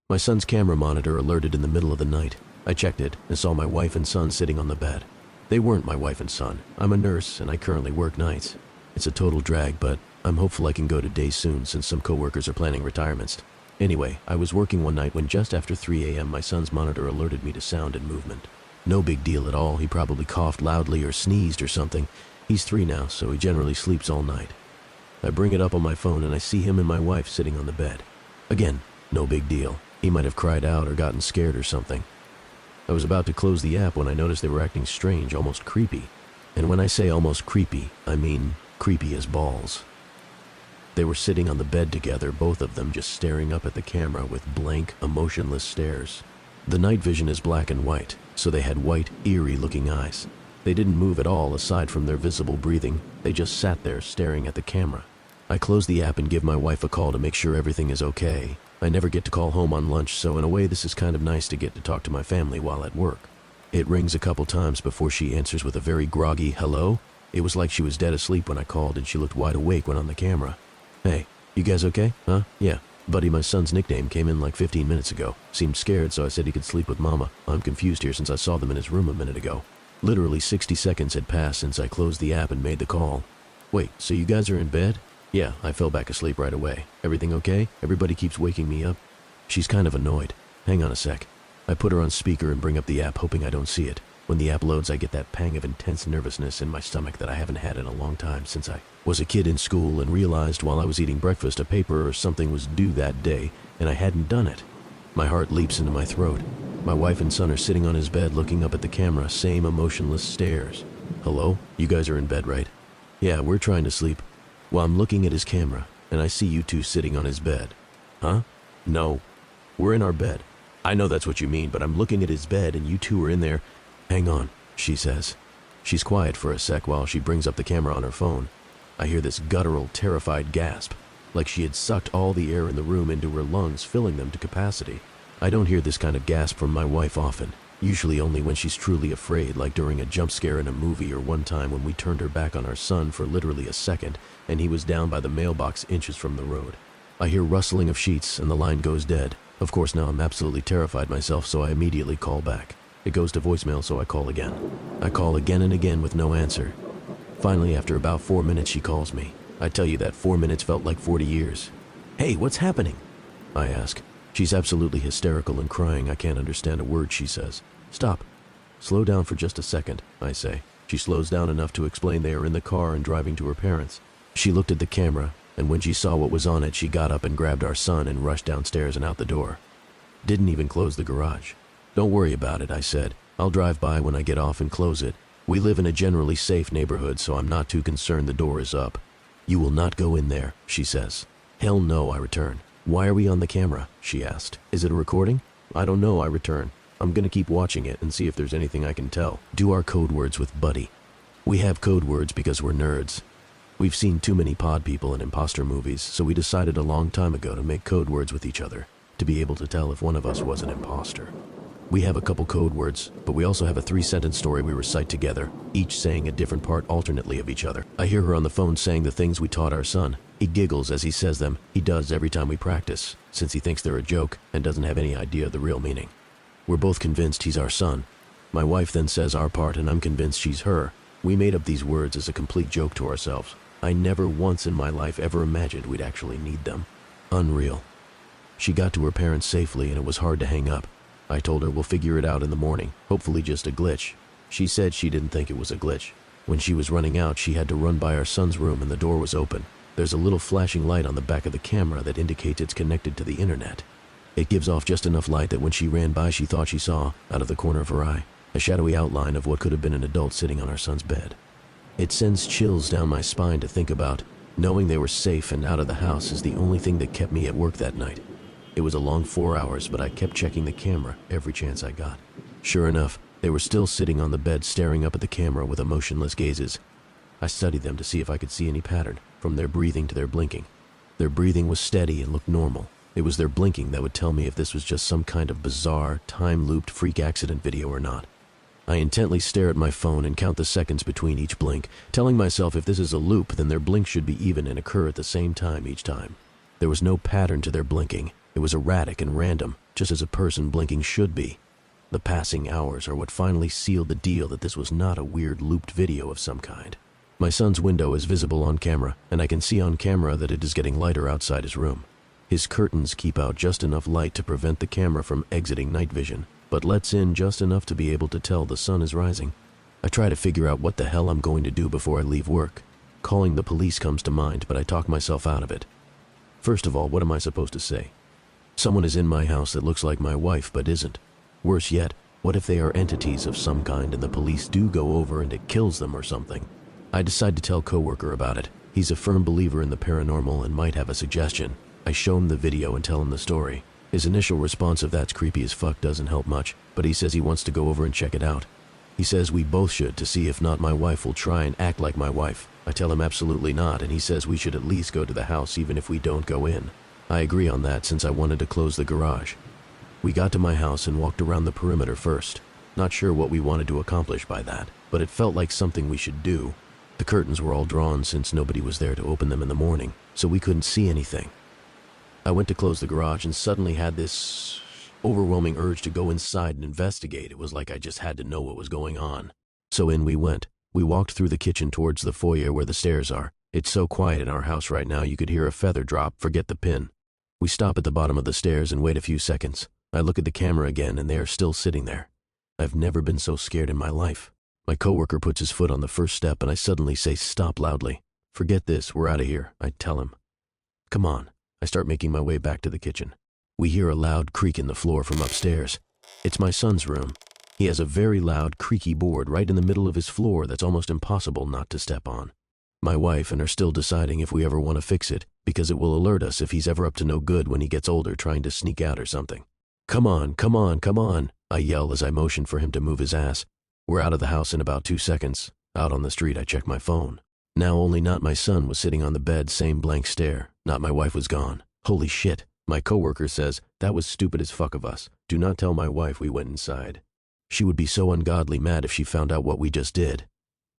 My son's camera monitor alerted in the middle of the night. I checked it and saw my wife and son sitting on the bed. They weren't my wife and son. I'm a nurse and I currently work nights. It's a total drag, but I'm hopeful I can go to days soon since some coworkers are planning retirements. Anyway, I was working one night when just after 3 a.m. my son's monitor alerted me to sound and movement. No big deal at all. He probably coughed loudly or sneezed or something. He's 3 now, so he generally sleeps all night. I bring it up on my phone and I see him and my wife sitting on the bed. Again, no big deal. He might have cried out or gotten scared or something. I was about to close the app when I noticed they were acting strange, almost creepy. And when I say almost creepy, I mean creepy as balls. They were sitting on the bed together, both of them just staring up at the camera with blank, emotionless stares. The night vision is black and white, so they had white, eerie-looking eyes. They didn't move at all aside from their visible breathing. They just sat there staring at the camera. I close the app and give my wife a call to make sure everything is okay. I never get to call home on lunch, so in a way this is kind of nice to get to talk to my family while at work. It rings a couple times before she answers with a very groggy hello. It was like she was dead asleep when I called and she looked wide awake when on the camera. Hey, you guys okay? Huh? Yeah. Buddy, my son's nickname, came in like 15 minutes ago. Seemed scared, so I said he could sleep with Mama. I'm confused here since I saw them in his room a minute ago. Literally 60 seconds had passed since I closed the app and made the call. Wait, so you guys are in bed? Yeah, I fell back asleep right away. Everything okay? Everybody keeps waking me up. She's kind of annoyed. Hang on a sec. I put her on speaker and bring up the app, hoping I don't see it. When the app loads, I get that pang of intense nervousness in my stomach that I haven't had in a long time since I was a kid in school and realized while I was eating breakfast a paper or something was due that day and I hadn't done it. My heart leaps into my throat. My wife and son are sitting on his bed looking up at the camera, same emotionless stares. Hello? You guys are in bed, right? Yeah, we're trying to sleep. Well, I'm looking at his camera, and I see you two sitting on his bed. Huh? No. We're in our bed. I know that's what you mean, but I'm looking at his bed and you two are in there. Hang on, she says. She's quiet for a sec while she brings up the camera on her phone. I hear this guttural, terrified gasp, like she had sucked all the air in the room into her lungs, filling them to capacity. I don't hear this kind of gasp from my wife often, usually only when she's truly afraid, like during a jump scare in a movie or one time when we turned her back on our son for literally a second and he was down by the mailbox inches from the road. I hear rustling of sheets and the line goes dead. Of course now I'm absolutely terrified myself, so I immediately call back. It goes to voicemail, so I call again. I call again and again with no answer. Finally, after about 4 minutes, she calls me. I tell you that 4 minutes felt like 40 years. Hey, what's happening? I ask. She's absolutely hysterical and crying. I can't understand a word she says. Stop. Slow down for just a second, I say. She slows down enough to explain they are in the car and driving to her parents. She looked at the camera, and when she saw what was on it, she got up and grabbed our son and rushed downstairs and out the door. Didn't even close the garage. Don't worry about it, I said. I'll drive by when I get off and close it. We live in a generally safe neighborhood, so I'm not too concerned the door is up. You will not go in there, she says. Hell no, I return. Why are we on the camera? She asked. Is it a recording? I don't know, I return. I'm gonna keep watching it and see if there's anything I can tell. Do our code words with Buddy. We have code words because we're nerds. We've seen too many pod people and imposter movies, so we decided a long time ago to make code words with each other, to be able to tell if one of us was an imposter. We have a couple code words, but we also have a 3-sentence story we recite together, each saying a different part alternately of each other. I hear her on the phone saying the things we taught our son. He giggles as he says them. He does every time we practice, since he thinks they're a joke and doesn't have any idea of the real meaning. We're both convinced he's our son. My wife then says our part and I'm convinced she's her. We made up these words as a complete joke to ourselves. I never once in my life ever imagined we'd actually need them. Unreal. She got to her parents safely and it was hard to hang up. I told her we'll figure it out in the morning, hopefully just a glitch. She said she didn't think it was a glitch. When she was running out, she had to run by our son's room and the door was open. There's a little flashing light on the back of the camera that indicates it's connected to the internet. It gives off just enough light that when she ran by, she thought she saw, out of the corner of her eye, a shadowy outline of what could have been an adult sitting on our son's bed. It sends chills down my spine to think about. Knowing they were safe and out of the house is the only thing that kept me at work that night. It was a long 4 hours, but I kept checking the camera every chance I got. Sure enough, they were still sitting on the bed staring up at the camera with emotionless gazes. I studied them to see if I could see any pattern, from their breathing to their blinking. Their breathing was steady and looked normal. It was their blinking that would tell me if this was just some kind of bizarre, time-looped freak accident video or not. I intently stare at my phone and count the seconds between each blink, telling myself if this is a loop, then their blink should be even and occur at the same time each time. There was no pattern to their blinking. It was erratic and random, just as a person blinking should be. The passing hours are what finally sealed the deal that this was not a weird looped video of some kind. My son's window is visible on camera, and I can see on camera that it is getting lighter outside his room. His curtains keep out just enough light to prevent the camera from exiting night vision, but lets in just enough to be able to tell the sun is rising. I try to figure out what the hell I'm going to do before I leave work. Calling the police comes to mind, but I talk myself out of it. First of all, what am I supposed to say? Someone is in my house that looks like my wife but isn't. Worse yet, what if they are entities of some kind and the police do go over and it kills them or something? I decide to tell coworker about it. He's a firm believer in the paranormal and might have a suggestion. I show him the video and tell him the story. His initial response of "that's creepy as fuck" doesn't help much, but he says he wants to go over and check it out. He says we both should, to see if not my wife will try and act like my wife. I tell him absolutely not, and he says we should at least go to the house even if we don't go in. I agree on that since I wanted to close the garage. We got to my house and walked around the perimeter first. Not sure what we wanted to accomplish by that, but it felt like something we should do. The curtains were all drawn since nobody was there to open them in the morning, so we couldn't see anything. I went to close the garage and suddenly had this overwhelming urge to go inside and investigate. It was like I just had to know what was going on. So in we went. We walked through the kitchen towards the foyer where the stairs are. It's so quiet in our house right now you could hear a feather drop, forget the pin. We stop at the bottom of the stairs and wait a few seconds. I look at the camera again and they are still sitting there. I've never been so scared in my life. My coworker puts his foot on the first step and I suddenly say stop loudly. Forget this, we're out of here, I tell him. Come on. I start making my way back to the kitchen. We hear a loud creak in the floor from upstairs. It's my son's room. He has a very loud, creaky board right in the middle of his floor that's almost impossible not to step on. My wife and are still deciding if we ever want to fix it, because it will alert us if he's ever up to no good when he gets older trying to sneak out or something. Come on, come on, come on, I yell as I motion for him to move his ass. We're out of the house in about 2 seconds. Out on the street, I check my phone. Now only not my son was sitting on the bed, same blank stare. Not my wife was gone. Holy shit. My coworker says, that was stupid as fuck of us. Do not tell my wife we went inside. She would be so ungodly mad if she found out what we just did.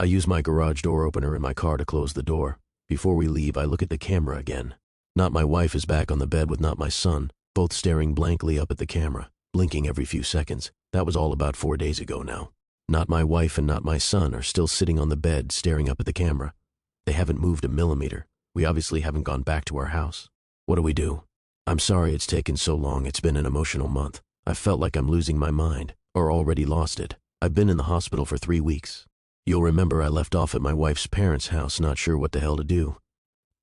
I use my garage door opener in my car to close the door. Before we leave, I look at the camera again. Not my wife is back on the bed with not my son, both staring blankly up at the camera, blinking every few seconds. That was all about 4 days ago now. Not my wife and not my son are still sitting on the bed staring up at the camera. They haven't moved a millimeter. We obviously haven't gone back to our house. What do we do? I'm sorry it's taken so long. It's been an emotional month. I felt like I'm losing my mind, or already lost it. I've been in the hospital for 3 weeks. You'll remember I left off at my wife's parents' house, not sure what the hell to do.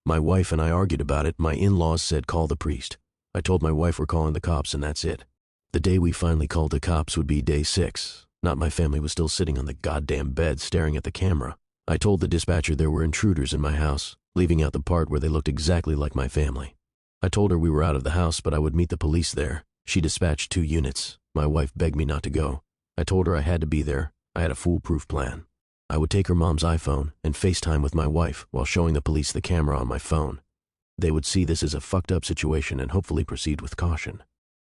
My wife and I argued about it. My in-laws said call the priest. I told my wife we're calling the cops and that's it. The day we finally called the cops would be day 6. Not my family was still sitting on the goddamn bed staring at the camera. I told the dispatcher there were intruders in my house, leaving out the part where they looked exactly like my family. I told her we were out of the house, but I would meet the police there. She dispatched 2 units. My wife begged me not to go. I told her I had to be there. I had a foolproof plan. I would take her mom's iPhone and FaceTime with my wife while showing the police the camera on my phone. They would see this as a fucked up situation and hopefully proceed with caution.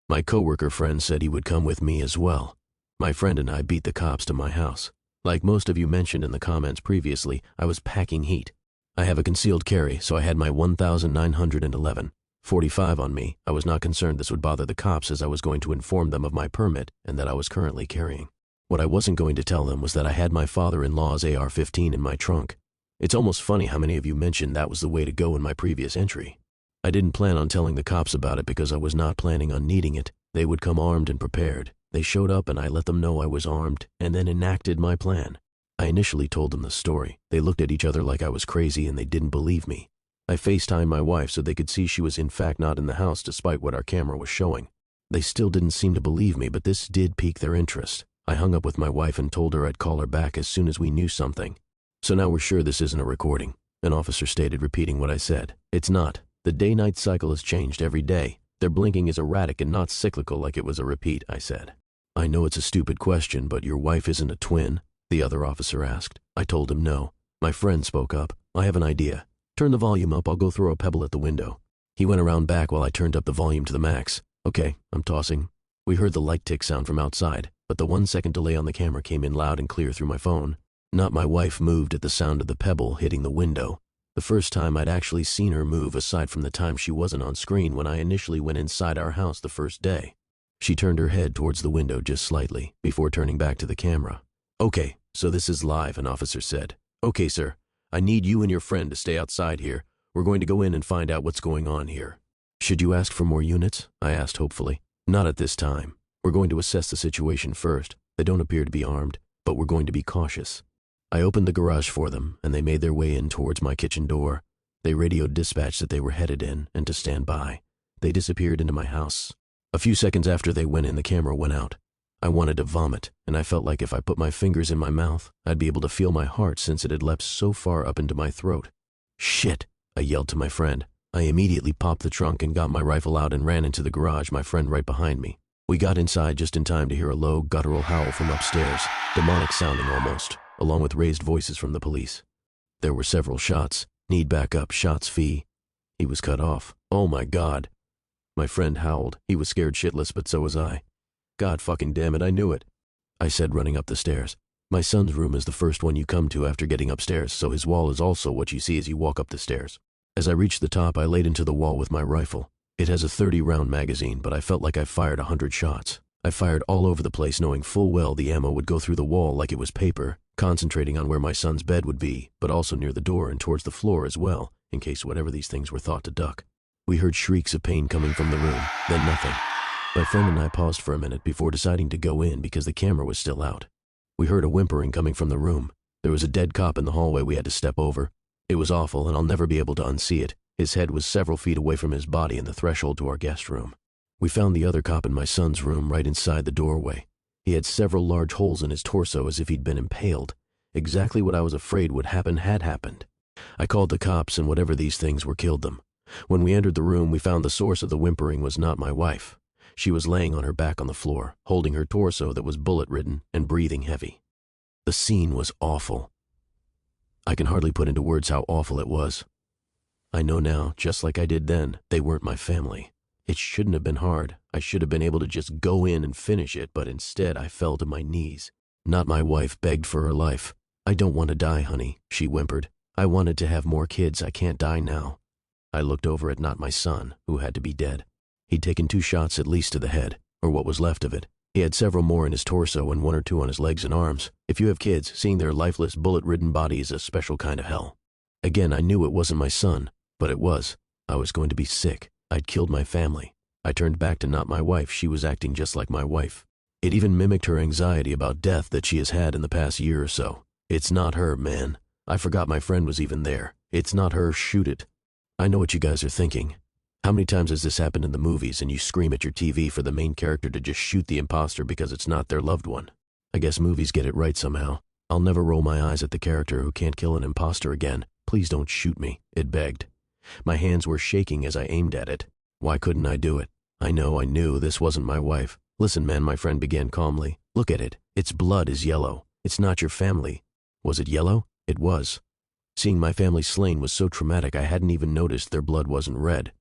My coworker friend said he would come with me as well. My friend and I beat the cops to my house. Like most of you mentioned in the comments previously, I was packing heat. I have a concealed carry, so I had my 1911 .45 on me. I was not concerned this would bother the cops as I was going to inform them of my permit and that I was currently carrying. What I wasn't going to tell them was that I had my father-in-law's AR-15 in my trunk. It's almost funny how many of you mentioned that was the way to go in my previous entry. I didn't plan on telling the cops about it because I was not planning on needing it. They would come armed and prepared. They showed up and I let them know I was armed and then enacted my plan. I initially told them the story. They looked at each other like I was crazy and they didn't believe me. I FaceTimed my wife so they could see she was in fact not in the house despite what our camera was showing. They still didn't seem to believe me, but this did pique their interest. I hung up with my wife and told her I'd call her back as soon as we knew something. So now we're sure this isn't a recording. An officer stated, repeating what I said. It's not. The day-night cycle has changed every day. Their blinking is erratic and not cyclical like it was a repeat, I said. I know it's a stupid question, but your wife isn't a twin? The other officer asked. I told him no. My friend spoke up. I have an idea. Turn the volume up, I'll go throw a pebble at the window. He went around back while I turned up the volume to the max. Okay, I'm tossing. We heard the light tick sound from outside, but the 1-second delay on the camera came in loud and clear through my phone. Not my wife moved at the sound of the pebble hitting the window. The first time I'd actually seen her move aside from the time she wasn't on screen when I initially went inside our house the first day. She turned her head towards the window just slightly, before turning back to the camera. "Okay, so this is live," an officer said. "Okay, sir. I need you and your friend to stay outside here. We're going to go in and find out what's going on here." "Should you ask for more units?" I asked hopefully. "Not at this time. We're going to assess the situation first. They don't appear to be armed, but we're going to be cautious." I opened the garage for them, and they made their way in towards my kitchen door. They radioed dispatch that they were headed in and to stand by. They disappeared into my house. A few seconds after they went in, the camera went out. I wanted to vomit, and I felt like if I put my fingers in my mouth, I'd be able to feel my heart since it had leapt so far up into my throat. "Shit!" I yelled to my friend. I immediately popped the trunk and got my rifle out and ran into the garage, my friend right behind me. We got inside just in time to hear a low, guttural howl from upstairs, demonic sounding almost, along with raised voices from the police. There were several shots. "Need backup, shots fee." He was cut off. "Oh my God." My friend howled. He was scared shitless, but so was I. "God fucking damn it, I knew it," I said, running up the stairs. My son's room is the first one you come to after getting upstairs, so his wall is also what you see as you walk up the stairs. As I reached the top, I laid into the wall with my rifle. It has a 30-round magazine, but I felt like I fired 100 shots. I fired all over the place, knowing full well the ammo would go through the wall like it was paper, concentrating on where my son's bed would be, but also near the door and towards the floor as well, in case whatever these things were thought to duck. We heard shrieks of pain coming from the room, then nothing. My friend and I paused for a minute before deciding to go in because the camera was still out. We heard a whimpering coming from the room. There was a dead cop in the hallway we had to step over. It was awful, and I'll never be able to unsee it. His head was several feet away from his body in the threshold to our guest room. We found the other cop in my son's room right inside the doorway. He had several large holes in his torso as if he'd been impaled. Exactly what I was afraid would happen had happened. I called the cops, and whatever these things were killed them. When we entered the room, we found the source of the whimpering was not my wife. She was laying on her back on the floor, holding her torso that was bullet-ridden and breathing heavy. The scene was awful. I can hardly put into words how awful it was. I know now, just like I did then, they weren't my family. It shouldn't have been hard. I should have been able to just go in and finish it, but instead I fell to my knees. Not my wife begged for her life. "I don't want to die, honey," she whimpered. "I wanted to have more kids. I can't die now." I looked over at not my son, who had to be dead. He'd taken 2 shots at least to the head, or what was left of it. He had several more in his torso and 1 or 2 on his legs and arms. If you have kids, seeing their lifeless, bullet-ridden body is a special kind of hell. Again, I knew it wasn't my son, but it was. I was going to be sick. I'd killed my family. I turned back to not my wife. She was acting just like my wife. It even mimicked her anxiety about death that she has had in the past year or so. "It's not her, man. I forgot my friend was even there. It's not her. Shoot it." I know what you guys are thinking. How many times has this happened in the movies and you scream at your TV for the main character to just shoot the imposter because it's not their loved one? I guess movies get it right somehow. I'll never roll my eyes at the character who can't kill an imposter again. "Please don't shoot me," it begged. My hands were shaking as I aimed at it. Why couldn't I do it? I knew this wasn't my wife. "Listen, man," my friend began calmly. "Look at it. Its blood is yellow. It's not your family." Was it yellow? It was. Seeing my family slain was so traumatic I hadn't even noticed their blood wasn't red.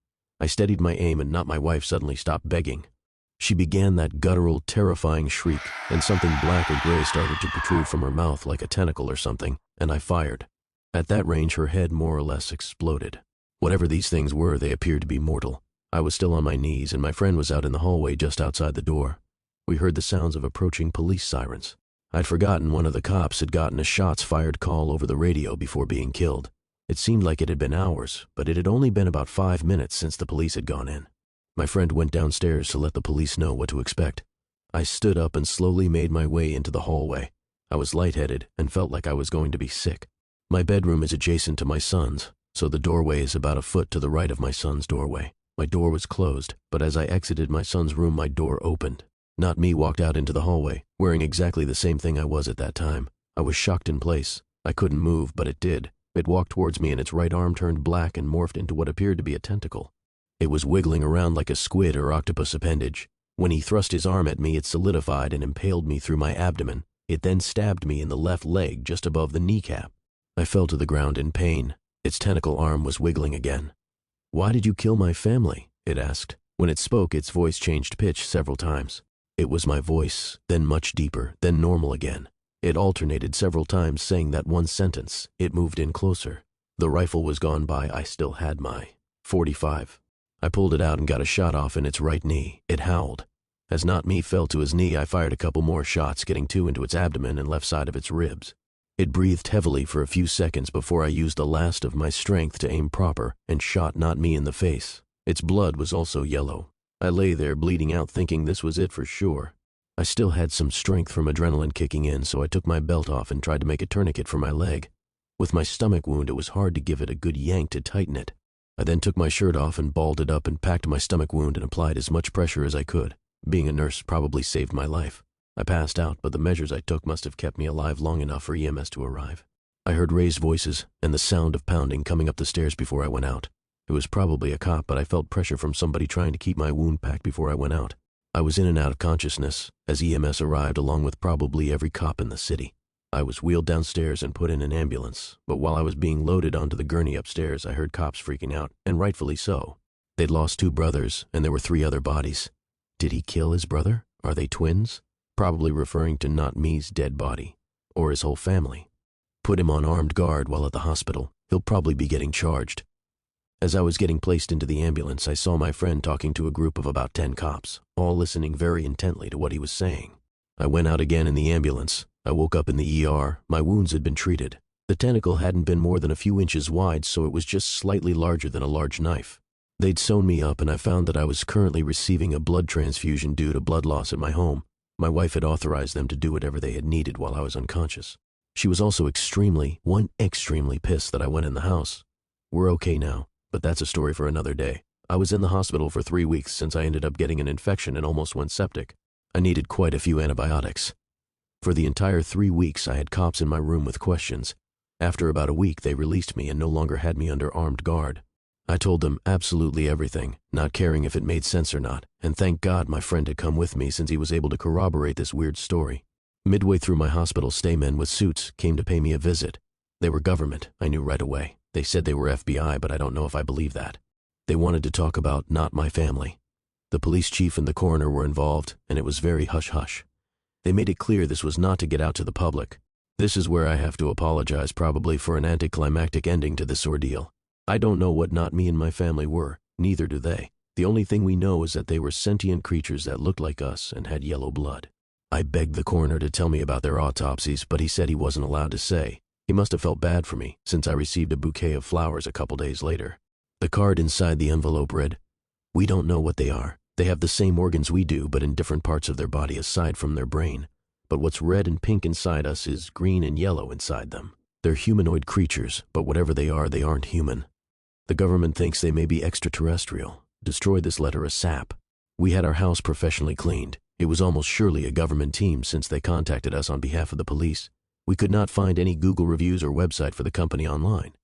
I steadied my aim and not my wife suddenly stopped begging. She began that guttural, terrifying shriek, and something black or gray started to protrude from her mouth like a tentacle or something, and I fired. At that range, her head more or less exploded. Whatever these things were, they appeared to be mortal. I was still on my knees, and my friend was out in the hallway just outside the door. We heard the sounds of approaching police sirens. I'd forgotten one of the cops had gotten a shots fired call over the radio before being killed. It seemed like it had been hours, but it had only been about 5 minutes since the police had gone in. My friend went downstairs to let the police know what to expect. I stood up and slowly made my way into the hallway. I was lightheaded and felt like I was going to be sick. My bedroom is adjacent to my son's, so the doorway is about a foot to the right of my son's doorway. My door was closed, but as I exited my son's room, my door opened. Not me walked out into the hallway, wearing exactly the same thing I was at that time. I was shocked in place. I couldn't move, but it did. It walked towards me and its right arm turned black and morphed into what appeared to be a tentacle. It was wiggling around like a squid or octopus appendage. When he thrust his arm at me, it solidified and impaled me through my abdomen. It then stabbed me in the left leg just above the kneecap. I fell to the ground in pain. Its tentacle arm was wiggling again. "Why did you kill my family?" it asked. When it spoke, its voice changed pitch several times. It was my voice, then much deeper, then normal again. It alternated several times saying that one sentence. It moved in closer. The rifle was gone by. I still had my .45. I pulled it out and got a shot off in its right knee. It howled. As Not Me fell to his knee, I fired a couple more shots, getting 2 into its abdomen and left side of its ribs. It breathed heavily for a few seconds before I used the last of my strength to aim proper and shot Not Me in the face. Its blood was also yellow. I lay there bleeding out, thinking this was it for sure. I still had some strength from adrenaline kicking in, so I took my belt off and tried to make a tourniquet for my leg. With my stomach wound, it was hard to give it a good yank to tighten it. I then took my shirt off and balled it up and packed my stomach wound and applied as much pressure as I could. Being a nurse probably saved my life. I passed out, but the measures I took must have kept me alive long enough for EMS to arrive. I heard raised voices and the sound of pounding coming up the stairs before I went out. It was probably a cop, but I felt pressure from somebody trying to keep my wound packed before I went out. I was in and out of consciousness as EMS arrived, along with probably every cop in the city. I was wheeled downstairs and put in an ambulance, but while I was being loaded onto the gurney upstairs, I heard cops freaking out, and rightfully so. They'd lost 2 brothers, and there were 3 other bodies. Did he kill his brother? Are they twins? Probably referring to Not Me's dead body, or his whole family. Put him on armed guard while at the hospital. He'll probably be getting charged. As I was getting placed into the ambulance, I saw my friend talking to a group of about 10 cops, all listening very intently to what he was saying. I went out again in the ambulance. I woke up in the ER. My wounds had been treated. The tentacle hadn't been more than a few inches wide, so it was just slightly larger than a large knife. They'd sewn me up, and I found that I was currently receiving a blood transfusion due to blood loss at my home. My wife had authorized them to do whatever they had needed while I was unconscious. She was also extremely pissed that I went in the house. We're okay now, but that's a story for another day. I was in the hospital for 3 weeks since I ended up getting an infection and almost went septic. I needed quite a few antibiotics. For the entire 3 weeks, I had cops in my room with questions. After about a week, they released me and no longer had me under armed guard. I told them absolutely everything, not caring if it made sense or not, and thank God my friend had come with me since he was able to corroborate this weird story. Midway through my hospital stay, men with suits came to pay me a visit. They were government, I knew right away. They said they were FBI, but I don't know if I believe that. They wanted to talk about not my family. The police chief and the coroner were involved, and it was very hush-hush. They made it clear this was not to get out to the public. This is where I have to apologize probably for an anticlimactic ending to this ordeal. I don't know what Not Me and my family were, neither do they. The only thing we know is that they were sentient creatures that looked like us and had yellow blood. I begged the coroner to tell me about their autopsies, but he said he wasn't allowed to say. He must have felt bad for me, since I received a bouquet of flowers a couple days later. The card inside the envelope read, "We don't know what they are. They have the same organs we do, but in different parts of their body aside from their brain. But what's red and pink inside us is green and yellow inside them. They're humanoid creatures, but whatever they aren't human. The government thinks they may be extraterrestrial. Destroy this letter a sap." We had our house professionally cleaned. It was almost surely a government team since they contacted us on behalf of the police. We could not find any Google reviews or website for the company online.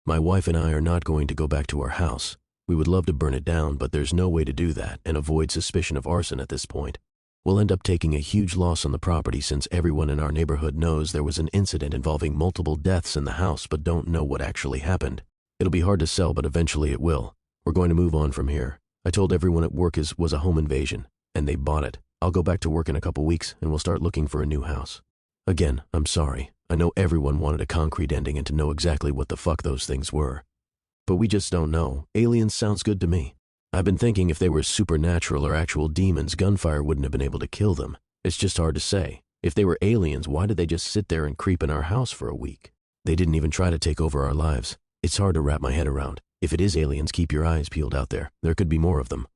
My wife and I are not going to go back to our house. We would love to burn it down, but there's no way to do that and avoid suspicion of arson at this point. We'll end up taking a huge loss on the property since everyone in our neighborhood knows there was an incident involving multiple deaths in the house but don't know what actually happened. It'll be hard to sell, but eventually it will. We're going to move on from here. I told everyone at work it was a home invasion, and they bought it. I'll go back to work in a couple weeks, and we'll start looking for a new house. Again, I'm sorry. I know everyone wanted a concrete ending and to know exactly what the fuck those things were. But we just don't know. Aliens sounds good to me. I've been thinking if they were supernatural or actual demons, gunfire wouldn't have been able to kill them. It's just hard to say. If they were aliens, why did they just sit there and creep in our house for a week? They didn't even try to take over our lives. It's hard to wrap my head around. If it is aliens, keep your eyes peeled out there. There could be more of them.